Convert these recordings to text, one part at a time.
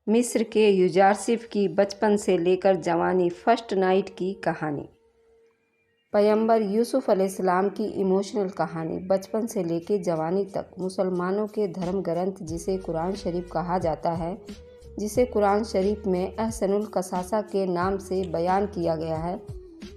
मिस्र के यूसुफ की बचपन से लेकर जवानी फर्स्ट नाइट की कहानी। पैगंबर यूसुफ अलैहिस्सलाम की इमोशनल कहानी बचपन से लेकर जवानी तक मुसलमानों के धर्म ग्रंथ जिसे कुरान शरीफ कहा जाता है, जिसे कुरान शरीफ में अहसनुल कसासा के नाम से बयान किया गया है।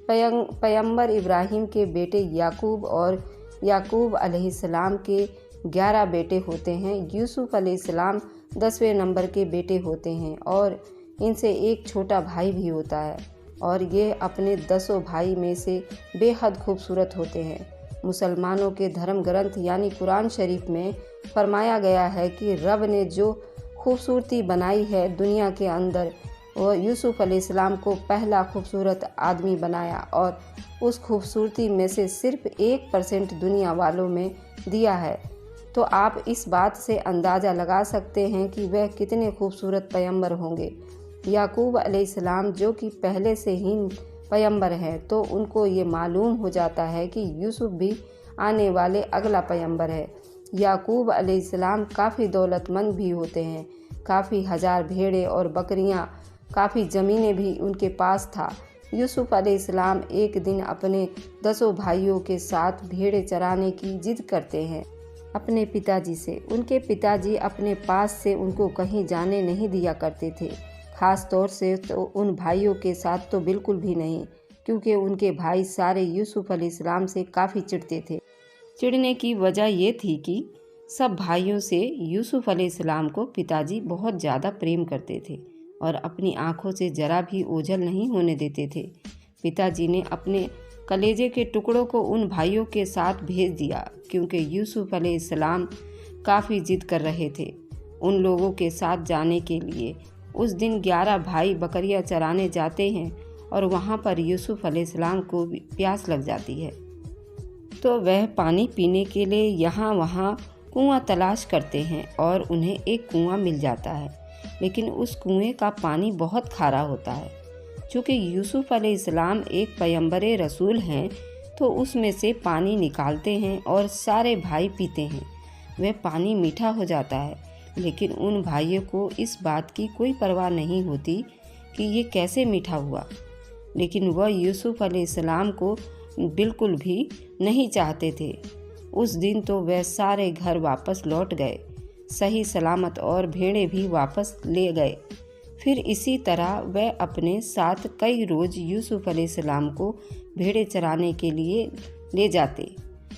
पैगंबर इब्राहिम के बेटे याकूब और याकूब अलैहिस्सलाम के 11 बेटे होते हैं। यूसुफ अलैहिस्सलाम 10वें नंबर के बेटे होते हैं और इनसे एक छोटा भाई भी होता है और ये अपने 10 भाई में से बेहद खूबसूरत होते हैं। मुसलमानों के धर्म ग्रंथ यानी कुरान शरीफ में फरमाया गया है कि रब ने जो खूबसूरती बनाई है दुनिया के अंदर, वो यूसुफ अलैहिस्सलाम को पहला खूबसूरत आदमी बनाया और उस खूबसूरती में से सिर्फ 1% दुनिया वालों में दिया है। तो आप इस बात से अंदाज़ा लगा सकते हैं कि वह कितने खूबसूरत पैगंबर होंगे। याकूब अलैहिस्सलाम जो कि पहले से ही पैगंबर हैं, तो उनको ये मालूम हो जाता है कि यूसुफ भी आने वाले अगला पैगंबर है। याकूब अलैहिस्सलाम काफ़ी दौलतमंद भी होते हैं, काफ़ी हज़ार भेड़ें और बकरियां, काफ़ी ज़मीनें भी उनके पास था। यूसुफ अलैहिस्सलाम एक दिन अपने 10 भाइयों के साथ भेड़ें चराने की जिद करते हैं अपने पिताजी से। उनके पिताजी अपने पास से उनको कहीं जाने नहीं दिया करते थे, ख़ास तौर से तो उन भाइयों के साथ तो बिल्कुल भी नहीं, क्योंकि उनके भाई सारे यूसुफ अलैहिस्सलाम से काफ़ी चिढ़ते थे। चिढ़ने की वजह ये थी कि सब भाइयों से यूसुफ अलैहिस्सलाम को पिताजी बहुत ज़्यादा प्रेम करते थे और अपनी आँखों से ज़रा भी ओझल नहीं होने देते थे। पिताजी ने अपने कलेजे के टुकड़ों को उन भाइयों के साथ भेज दिया क्योंकि यूसुफ अलैहिस्सलाम काफ़ी जिद कर रहे थे उन लोगों के साथ जाने के लिए। उस दिन 11 भाई बकरियां चराने जाते हैं और वहां पर यूसुफ अलैहिस्सलाम को प्यास लग जाती है, तो वह पानी पीने के लिए यहाँ वहाँ कुआं तलाश करते हैं और उन्हें एक कुआं मिल जाता है, लेकिन उस कुएं का पानी बहुत खारा होता है। चूँकि यूसुफ अलैहिस्सलाम एक पैगंबर रसूल हैं, तो उसमें से पानी निकालते हैं और सारे भाई पीते हैं। वह पानी मीठा हो जाता है, लेकिन उन भाइयों को इस बात की कोई परवाह नहीं होती कि ये कैसे मीठा हुआ। लेकिन वह यूसुफ अलैहिस्सलाम को बिल्कुल भी नहीं चाहते थे। उस दिन तो वह सारे घर वापस लौट गए सही सलामत और भेड़ें भी वापस ले गए। फिर इसी तरह वह अपने साथ कई रोज़ यूसुफ अलैहिस्सलाम को भेड़ें चराने के लिए ले जाते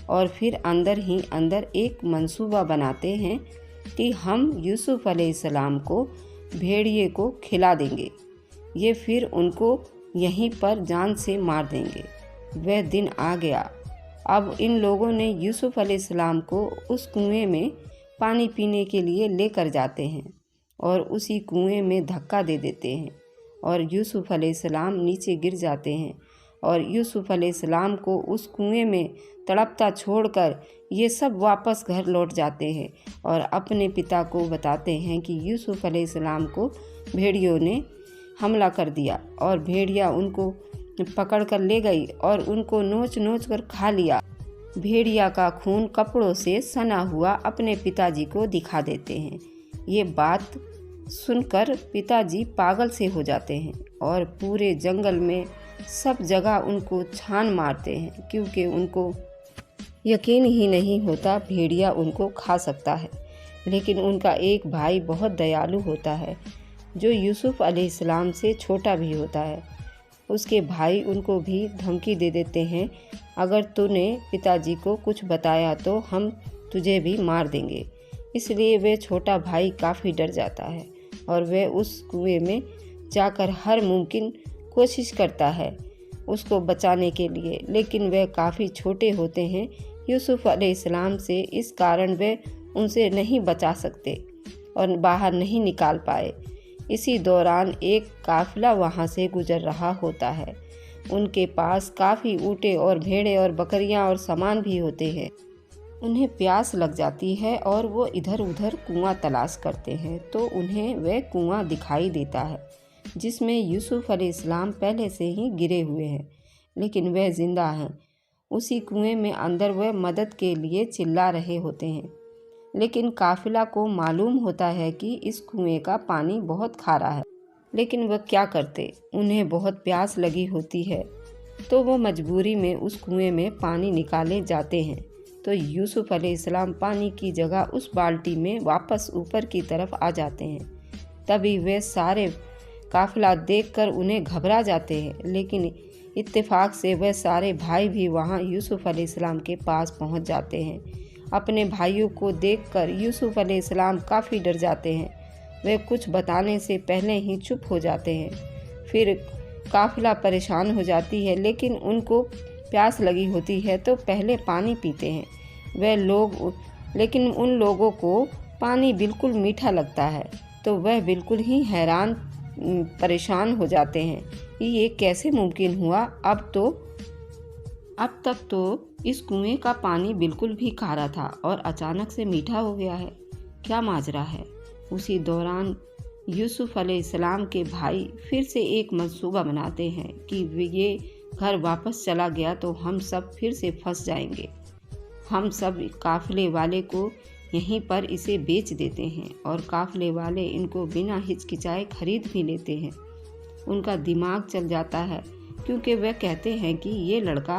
और फिर अंदर ही अंदर एक मंसूबा बनाते हैं कि हम यूसुफ अलैहिस्सलाम को भेड़िए को खिला देंगे, ये फिर उनको यहीं पर जान से मार देंगे। वह दिन आ गया। अब इन लोगों ने यूसुफ अलैहिस्सलाम को उस कुएं में पानी पीने के लिए लेकर जाते हैं और उसी कुएं में धक्का दे देते हैं और यूसुफ अलैहिस्सलाम नीचे गिर जाते हैं और यूसुफ अलैहिस्सलाम को उस कुएं में तड़पता छोड़कर ये सब वापस घर लौट जाते हैं और अपने पिता को बताते हैं कि यूसुफ अलैहिस्सलाम को भेड़ियों ने हमला कर दिया और भेड़िया उनको पकड़ कर ले गई और उनको नोच नोच कर खा लिया। भेड़िया का खून कपड़ों से सना हुआ अपने पिताजी को दिखा देते हैं। ये बात सुनकर पिताजी पागल से हो जाते हैं और पूरे जंगल में सब जगह उनको छान मारते हैं, क्योंकि उनको यकीन ही नहीं होता भेड़िया उनको खा सकता है। लेकिन उनका एक भाई बहुत दयालु होता है जो यूसुफ अलैहिस्सलाम से छोटा भी होता है। उसके भाई उनको भी धमकी दे देते हैं, अगर तूने पिताजी को कुछ बताया तो हम तुझे भी मार देंगे। इसलिए वह छोटा भाई काफ़ी डर जाता है और वह उस कुएं में जाकर हर मुमकिन कोशिश करता है उसको बचाने के लिए, लेकिन वह काफ़ी छोटे होते हैं यूसुफ अलैहिस्सलाम से, इस कारण वे उनसे नहीं बचा सकते और बाहर नहीं निकाल पाए। इसी दौरान एक काफ़िला वहाँ से गुजर रहा होता है। उनके पास काफ़ी ऊँटें और भेड़ें और बकरियाँ और सामान भी होते हैं। उन्हें प्यास लग जाती है और वो इधर उधर कुआं तलाश करते हैं, तो उन्हें वह कुआं दिखाई देता है जिसमें यूसुफ अलैहिस्सलाम पहले से ही गिरे हुए हैं, लेकिन वह ज़िंदा हैं। उसी कुएं में अंदर वह मदद के लिए चिल्ला रहे होते हैं। लेकिन काफिला को मालूम होता है कि इस कुएं का पानी बहुत खारा है। लेकिन वह क्या करते, उन्हें बहुत प्यास लगी होती है, तो वो मजबूरी में उस कुएं में पानी निकाले जाते हैं। तो यूसुफ अलैहिस्सलाम पानी की जगह उस बाल्टी में वापस ऊपर की तरफ आ जाते हैं। तभी वे सारे काफिला देखकर उन्हें घबरा जाते हैं, लेकिन इत्तेफाक से वह सारे भाई भी वहां यूसुफ अलैहिस्सलाम के पास पहुंच जाते हैं। अपने भाइयों को देखकर यूसुफ अलैहिस्सलाम काफ़ी डर जाते हैं। वे कुछ बताने से पहले ही चुप हो जाते हैं। फिर काफिला परेशान हो जाती है, लेकिन उनको प्यास लगी होती है तो पहले पानी पीते हैं। लेकिन उन लोगों को पानी बिल्कुल मीठा लगता है, तो वह बिल्कुल ही हैरान परेशान हो जाते हैं कि ये कैसे मुमकिन हुआ। अब तक तो इस कुएं का पानी बिल्कुल भी खारा था और अचानक से मीठा हो गया है। क्या माजरा है। उसी दौरान यूसुफ अलैहिस्सलाम के भाई फिर से एक मंसूबा बनाते हैं कि ये घर वापस चला गया तो हम सब फिर से फंस जाएंगे। हम सब काफिले वाले को यहीं पर इसे बेच देते हैं और काफिले वाले इनको बिना हिचकिचाए खरीद भी लेते हैं। उनका दिमाग चल जाता है, क्योंकि वह कहते हैं कि ये लड़का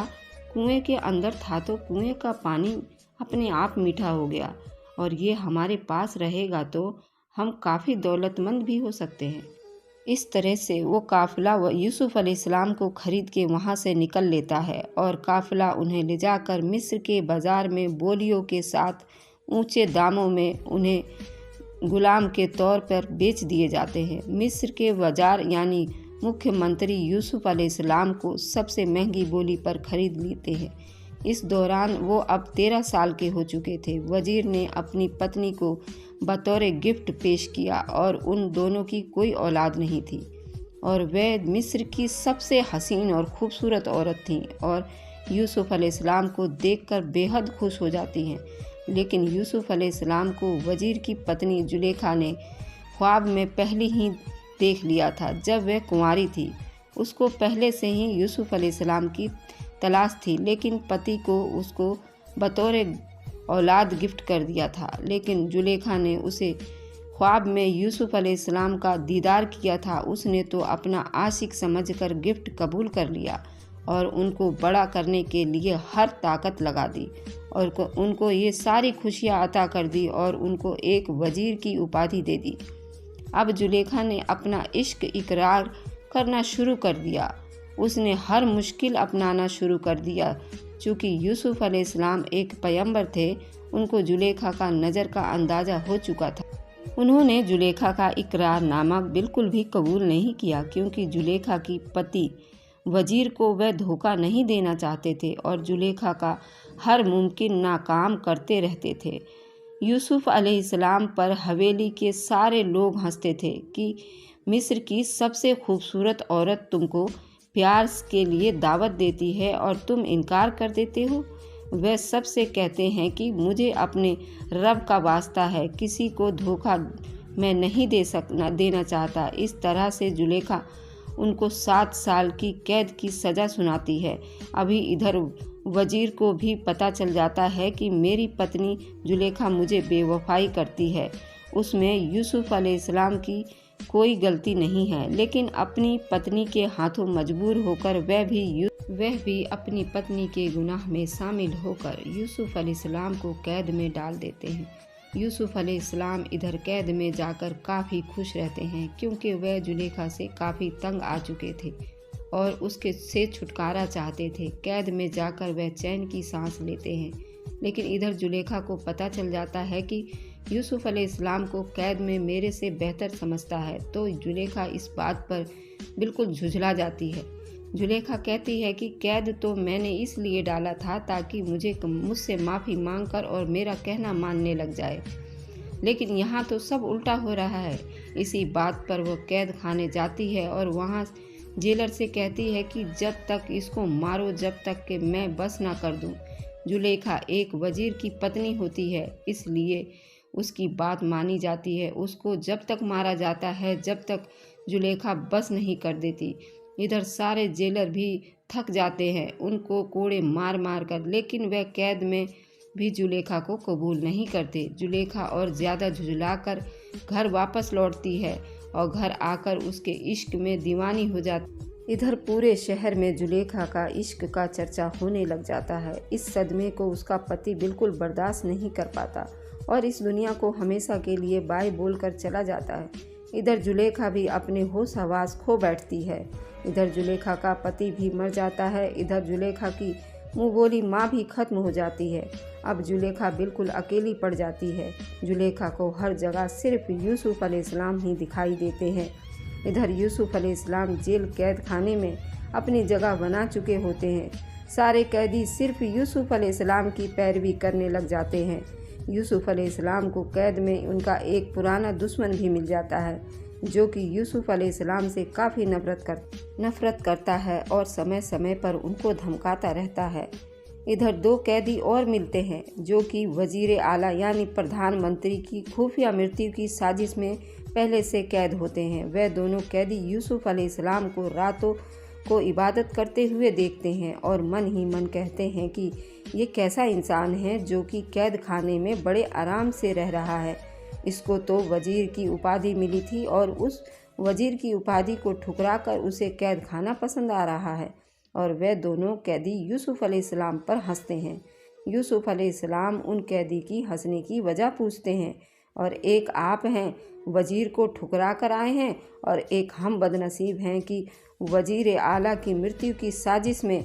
कुएं के अंदर था तो कुएं का पानी अपने आप मीठा हो गया, और ये हमारे पास रहेगा तो हम काफ़ी दौलतमंद भी हो सकते हैं। इस तरह से वो काफिला यूसुफ अलैहिस्सलाम को खरीद के वहाँ से निकल लेता है और काफिला उन्हें ले जाकर मिस्र के बाज़ार में बोलियों के साथ ऊंचे दामों में उन्हें गुलाम के तौर पर बेच दिए जाते हैं। मिस्र के बाज़ार यानी मुख्यमंत्री यूसुफ अलैहिस्सलाम को सबसे महंगी बोली पर खरीद लेते हैं। इस दौरान वो अब 13 साल के हो चुके थे। वजीर ने अपनी पत्नी को बतौर गिफ्ट पेश किया और उन दोनों की कोई औलाद नहीं थी और वह मिस्र की सबसे हसीन और खूबसूरत औरत थी और यूसुफ अलैहिस्सलाम को देखकर बेहद खुश हो जाती हैं। लेकिन यूसुफ अलैहिस्सलाम को वजीर की पत्नी जुलेखा ने ख्वाब में पहले ही देख लिया था। जब वह कुंवारी थी, उसको पहले से ही यूसुफ अलैहिस्सलाम की तलाश थी, लेकिन पति को उसको बतौर औलाद गिफ्ट कर दिया था। लेकिन जुलेखा ने उसे ख्वाब में यूसुफ अलैहिस्सलाम का दीदार किया था। उसने तो अपना आशिक समझकर गिफ्ट कबूल कर लिया और उनको बड़ा करने के लिए हर ताकत लगा दी और उनको ये सारी खुशियाँ अता कर दी और उनको एक वजीर की उपाधि दे दी। अब जुलेखा ने अपना इश्क इकरार करना शुरू कर दिया। उसने हर मुश्किल अपनाना शुरू कर दिया। चूँकि यूसुफ अलैहिस्सलाम एक पैगंबर थे, उनको जुलेखा का नज़र का अंदाज़ा हो चुका था। उन्होंने जुलेखा का इकरारनामा बिल्कुल भी कबूल नहीं किया, क्योंकि जुलेखा की पति वजीर को वह धोखा नहीं देना चाहते थे और जुलेखा का हर मुमकिन नाकाम करते रहते थे। यूसुफ अलैहिस्सलाम पर हवेली के सारे लोग हंसते थे कि मिस्र की सबसे खूबसूरत औरत तुमको प्यार के लिए दावत देती है और तुम इनकार कर देते हो। वह सबसे कहते हैं कि मुझे अपने रब का वास्ता है, किसी को धोखा मैं नहीं देना चाहता। इस तरह से जुलेखा उनको 7 साल की कैद की सज़ा सुनाती है। अभी इधर वजीर को भी पता चल जाता है कि मेरी पत्नी जुलेखा मुझे बेवफाई करती है। उसमें यूसुफ अलैहिस्सलाम की कोई गलती नहीं है, लेकिन अपनी पत्नी के हाथों मजबूर होकर वह भी अपनी पत्नी के गुनाह में शामिल होकर यूसुफ अलैहिस्सलाम को कैद में डाल देते हैं। यूसुफ अलैहिस्सलाम इधर कैद में जाकर काफ़ी खुश रहते हैं, क्योंकि वह जुलेखा से काफ़ी तंग आ चुके थे और उसके से छुटकारा चाहते थे। कैद में जाकर वह चैन की सांस लेते हैं, लेकिन इधर जुलेखा को पता चल जाता है कि यूसुफ अलैहिस्सलाम को कैद में मेरे से बेहतर समझता है। तो जुलेखा इस बात पर बिल्कुल झुंझला जाती है। जुलेखा कहती है कि कैद तो मैंने इसलिए डाला था ताकि मुझसे माफ़ी मांगकर और मेरा कहना मानने लग जाए, लेकिन यहाँ तो सब उल्टा हो रहा है। इसी बात पर वह कैद खाने जाती है और वहाँ जेलर से कहती है कि जब तक इसको मारो जब तक कि मैं बस ना कर दूँ। जुलेखा एक वजीर की पत्नी होती है, इसलिए उसकी बात मानी जाती है। उसको जब तक मारा जाता है जब तक जुलेखा बस नहीं कर देती। इधर सारे जेलर भी थक जाते हैं उनको कोड़े मार मार कर, लेकिन वह कैद में भी जुलेखा को कबूल नहीं करते। जुलेखा और ज़्यादा झुझलाकर घर वापस लौटती है और घर आकर उसके इश्क में दीवानी हो जाती। इधर पूरे शहर में जुलेखा का इश्क का चर्चा होने लग जाता है। इस सदमे को उसका पति बिल्कुल बर्दाश्त नहीं कर पाता और इस दुनिया को हमेशा के लिए बाय बोलकर चला जाता है। इधर जुलेखा भी अपने होश हवास खो बैठती है। इधर जुलेखा का पति भी मर जाता है। इधर जुलेखा की मुँह बोली माँ भी खत्म हो जाती है। अब जुलेखा बिल्कुल अकेली पड़ जाती है। जुलेखा को हर जगह सिर्फ यूसुफ अलैहिस्सलाम ही दिखाई देते हैं। इधर यूसुफ अलैहिस्सलाम जेल कैद खाने में अपनी जगह बना चुके होते हैं। सारे कैदी सिर्फ यूसुफ अलैहिस्सलाम की पैरवी करने लग जाते हैं। यूसुफ अलैहिस्सलाम को कैद में उनका एक पुराना दुश्मन भी मिल जाता है, जो कि यूसुफ अलैहिस्सलाम से काफ़ी नफ़रत करता है और समय समय पर उनको धमकाता रहता है। इधर दो कैदी और मिलते हैं, जो कि वज़ीर आला यानी प्रधानमंत्री की खुफिया मृत्यु की साजिश में पहले से कैद होते हैं। वह दोनों कैदी यूसुफ अलैहिस्सलाम को रातों को इबादत करते हुए देखते हैं और मन ही मन कहते हैं कि ये कैसा इंसान है जो कि कैद खाने में बड़े आराम से रह रहा है। इसको तो वज़ीर की उपाधि मिली थी और उस वज़ीर की उपाधि को ठुकराकर उसे कैद खाना पसंद आ रहा है। और वह दोनों कैदी यूसुफ अलैहिस्सलाम पर हंसते हैं। यूसुफ अलैहिस्सलाम उन कैदी की हंसने की वजह पूछते हैं और एक आप हैं वज़ीर को ठुकरा कर आए हैं और एक हम बदनसीब हैं कि वज़ीर आला की मृत्यु की साजिश में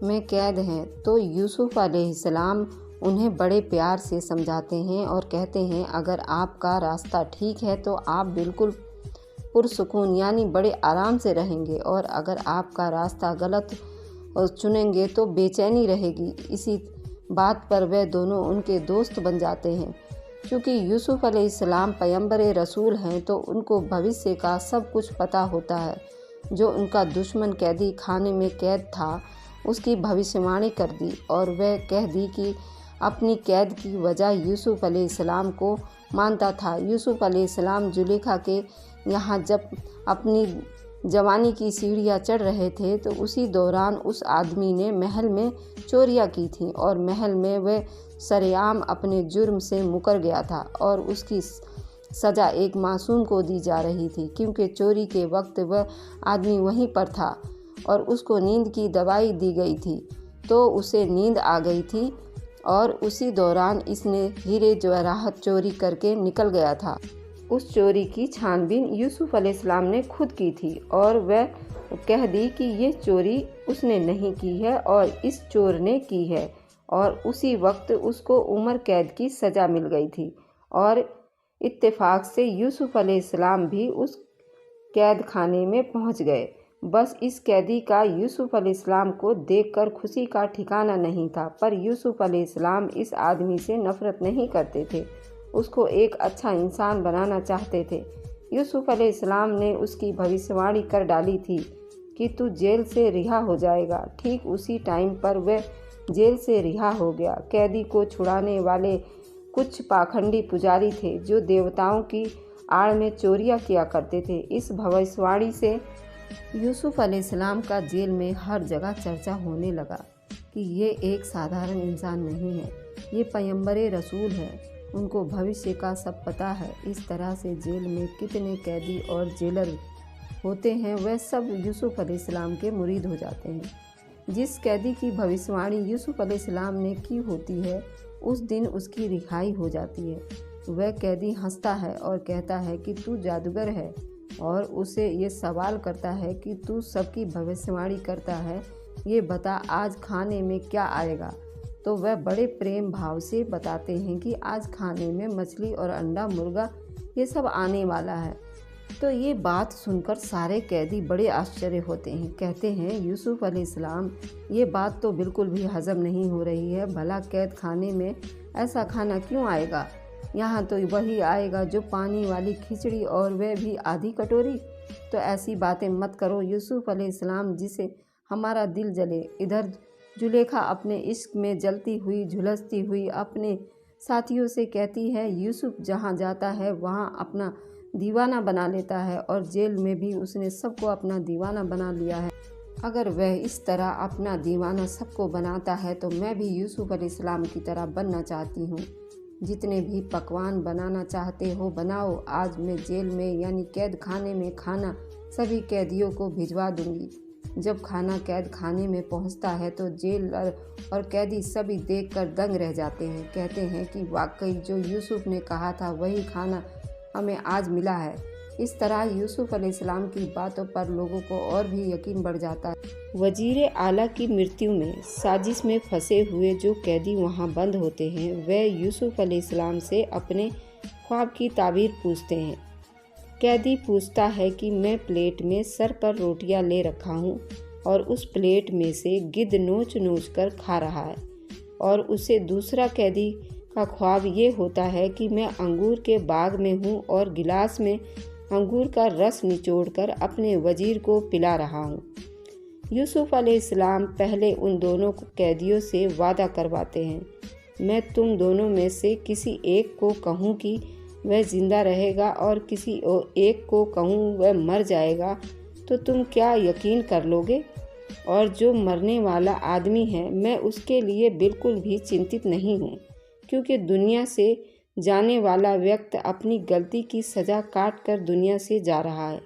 कैद हैं। तो यूसुफ अलैहिस्सलाम उन्हें बड़े प्यार से समझाते हैं और कहते हैं, अगर आपका रास्ता ठीक है तो आप बिल्कुल पुरसुकून यानी बड़े आराम से रहेंगे, और अगर आपका रास्ता गलत चुनेंगे तो बेचैनी रहेगी। इसी बात पर वे दोनों उनके दोस्त बन जाते हैं। क्योंकि यूसुफ अलैहिस्सलाम पैगंबर रसूल हैं तो उनको भविष्य का सब कुछ पता होता है। जो उनका दुश्मन कैदी खाने में कैद था उसकी भविष्यवाणी कर दी और वह कह दी कि अपनी कैद की वजह यूसुफ अलैहिस्सलाम को मानता था। यूसुफ अलैहिस्सलाम जुलेखा के यहाँ जब अपनी जवानी की सीढ़ियाँ चढ़ रहे थे तो उसी दौरान उस आदमी ने महल में चोरियाँ की थीं और महल में वह सरेआम अपने जुर्म से मुकर गया था और उसकी सज़ा एक मासूम को दी जा रही थी, क्योंकि चोरी के वक्त वह आदमी वहीं पर था और उसको नींद की दवाई दी गई थी तो उसे नींद आ गई थी और उसी दौरान इसने हीरे जवाहरात चोरी करके निकल गया था। उस चोरी की छानबीन यूसुफ अलैहिस्सलाम ने खुद की थी और वह कह दी कि ये चोरी उसने नहीं की है और इस चोर ने की है, और उसी वक्त उसको उम्र कैद की सज़ा मिल गई थी। और इत्तेफाक से यूसुफ अलैहिस्सलाम भी उस कैद खाने में पहुंच गए। बस इस कैदी का यूसुफ अलैहिस्सलाम को देखकर खुशी का ठिकाना नहीं था, पर यूसुफ अलैहिस्सलाम इस आदमी से नफ़रत नहीं करते थे, उसको एक अच्छा इंसान बनाना चाहते थे। यूसुफ अलैहिस्सलाम ने उसकी भविष्यवाणी कर डाली थी कि तू जेल से रिहा हो जाएगा। ठीक उसी टाइम पर वह जेल से रिहा हो गया। कैदी को छुड़ाने वाले कुछ पाखंडी पुजारी थे जो देवताओं की आड़ में चोरियां किया करते थे। इस भविष्यवाणी से यूसुफ अलैहिस्सलाम का जेल में हर जगह चर्चा होने लगा कि ये एक साधारण इंसान नहीं है, ये पैगंबर रसूल है, उनको भविष्य का सब पता है। इस तरह से जेल में कितने कैदी और जेलर होते हैं वह सब यूसुफ अलैहिस्सलाम के मुरीद हो जाते हैं। जिस कैदी की भविष्यवाणी यूसुफ अलैहिस्सलाम ने की होती है उस दिन उसकी रिहाई हो जाती है। वह कैदी हंसता है और कहता है कि तू जादूगर है और उसे ये सवाल करता है कि तू सबकी भविष्यवाणी करता है, ये बता आज खाने में क्या आएगा। तो वह बड़े प्रेम भाव से बताते हैं कि आज खाने में मछली और अंडा, मुर्गा ये सब आने वाला है। तो ये बात सुनकर सारे कैदी बड़े आश्चर्य होते हैं, कहते हैं यूसुफ अलैहिस्सलाम ये बात तो बिल्कुल भी हजम नहीं हो रही है, भला कैद खाने में ऐसा खाना क्यों आएगा, यहाँ तो वही आएगा जो पानी वाली खिचड़ी और वह भी आधी कटोरी। तो ऐसी बातें मत करो यूसुफ अलैहिस्सलाम जिसे हमारा दिल जले। इधर जुलेखा अपने इश्क में जलती हुई झुलसती हुई अपने साथियों से कहती है, यूसुफ जहाँ जाता है वहाँ अपना दीवाना बना लेता है और जेल में भी उसने सबको अपना दीवाना बना लिया है। अगर वह इस तरह अपना दीवाना सबको बनाता है तो मैं भी यूसुफ अलैहिस्सलाम की तरह बनना चाहती हूँ। जितने भी पकवान बनाना चाहते हो बनाओ। आज मैं जेल में यानी कैद खाने में खाना सभी कैदियों को भिजवा दूंगी। जब खाना कैद खाने में पहुंचता है तो जेलर और कैदी सभी देखकर दंग रह जाते हैं। कहते हैं कि वाकई जो यूसुफ ने कहा था वही खाना हमें आज मिला है। इस तरह यूसुफ अलैहिस्सलाम की बातों पर लोगों को और भी यकीन बढ़ जाता है। वजीर आला की मृत्यु में साजिश में फंसे हुए जो कैदी वहां बंद होते हैं वे यूसुफ अलैहिस्सलाम से अपने ख्वाब की ताबीर पूछते हैं। कैदी पूछता है कि मैं प्लेट में सर पर रोटियां ले रखा हूँ और उस प्लेट में से गिद्ध नोच नोच कर खा रहा है। और उसे दूसरा कैदी का ख्वाब ये होता है कि मैं अंगूर के बाग में हूँ और गिलास में अंगूर का रस निचोड़कर अपने वजीर को पिला रहा हूँ। यूसुफ अलैहिस्सलाम पहले उन दोनों कैदियों से वादा करवाते हैं, मैं तुम दोनों में से किसी एक को कहूँ कि वह जिंदा रहेगा और किसी एक को कहूँ वह मर जाएगा तो तुम क्या यकीन कर लोगे? और जो मरने वाला आदमी है मैं उसके लिए बिल्कुल भी चिंतित नहीं हूँ, क्योंकि दुनिया से जाने वाला व्यक्ति अपनी गलती की सज़ा काट कर दुनिया से जा रहा है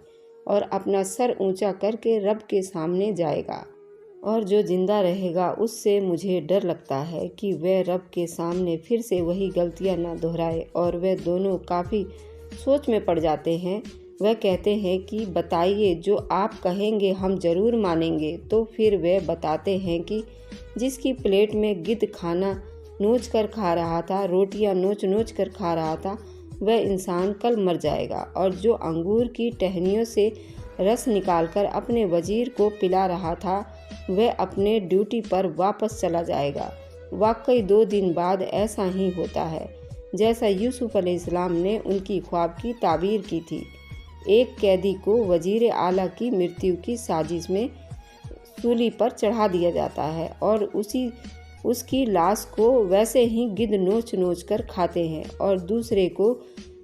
और अपना सर ऊंचा करके रब के सामने जाएगा। और जो जिंदा रहेगा उससे मुझे डर लगता है कि वह रब के सामने फिर से वही गलतियां न दोहराए। और वे दोनों काफ़ी सोच में पड़ जाते हैं। वह कहते हैं कि बताइए, जो आप कहेंगे हम ज़रूर मानेंगे। तो फिर वे बताते हैं कि जिसकी प्लेट में गिद्ध खाना नोच कर खा रहा था, रोटियां नोच नोच कर खा रहा था, वह इंसान कल मर जाएगा। और जो अंगूर की टहनियों से रस निकालकर अपने वजीर को पिला रहा था वह अपने ड्यूटी पर वापस चला जाएगा। वाकई 2 दिन बाद ऐसा ही होता है जैसा यूसुफ अलैहिस्सलाम ने उनकी ख्वाब की ताबीर की थी। एक कैदी को वजीर आला की मृत्यु की साजिश में सूली पर चढ़ा दिया जाता है और उसकी लाश को वैसे ही गिद्ध नोच नोच कर खाते हैं और दूसरे को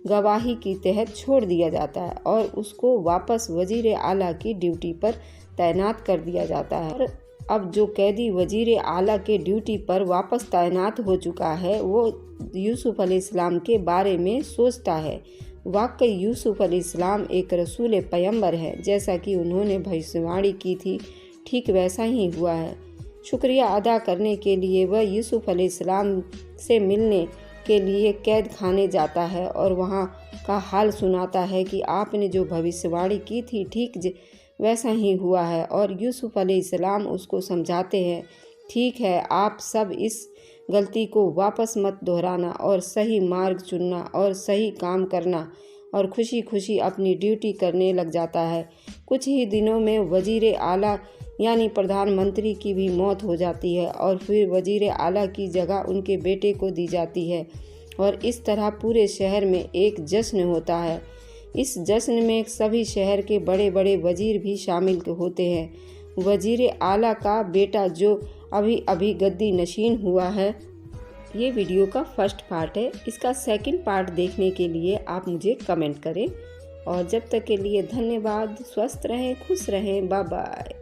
गवाही की तहत छोड़ दिया जाता है और उसको वापस वजीर आला की ड्यूटी पर तैनात कर दिया जाता है। और अब जो कैदी वजीर आला के ड्यूटी पर वापस तैनात हो चुका है वो यूसुफ अलैहिस्सलाम के बारे में सोचता है, वाकई यूसुफ अलैहिस्सलाम एक रसूल पैगंबर है, जैसा कि उन्होंने भविष्यवाणी की थी ठीक वैसा ही हुआ है। शुक्रिया अदा करने के लिए वह यूसुफ अलैहिस्सलाम से मिलने के लिए कैद खाने जाता है और वहाँ का हाल सुनाता है कि आपने जो भविष्यवाणी की थी ठीक वैसा ही हुआ है। और यूसुफ अलैहिस्सलाम उसको समझाते हैं, ठीक है, आप सब इस गलती को वापस मत दोहराना और सही मार्ग चुनना और सही काम करना। और खुशी खुशी अपनी ड्यूटी करने लग जाता है। कुछ ही दिनों में वजीर आला यानी प्रधानमंत्री की भी मौत हो जाती है और फिर वजीर आला की जगह उनके बेटे को दी जाती है। और इस तरह पूरे शहर में एक जश्न होता है। इस जश्न में सभी शहर के बड़े बड़े वजीर भी शामिल होते हैं। वजीर आला का बेटा जो अभी अभी गद्दी नशीन हुआ है। ये वीडियो का फर्स्ट पार्ट है। इसका सेकंड पार्ट देखने के लिए आप मुझे कमेंट करें। और जब तक के लिए धन्यवाद। स्वस्थ रहें, खुश रहें, बाय बाय।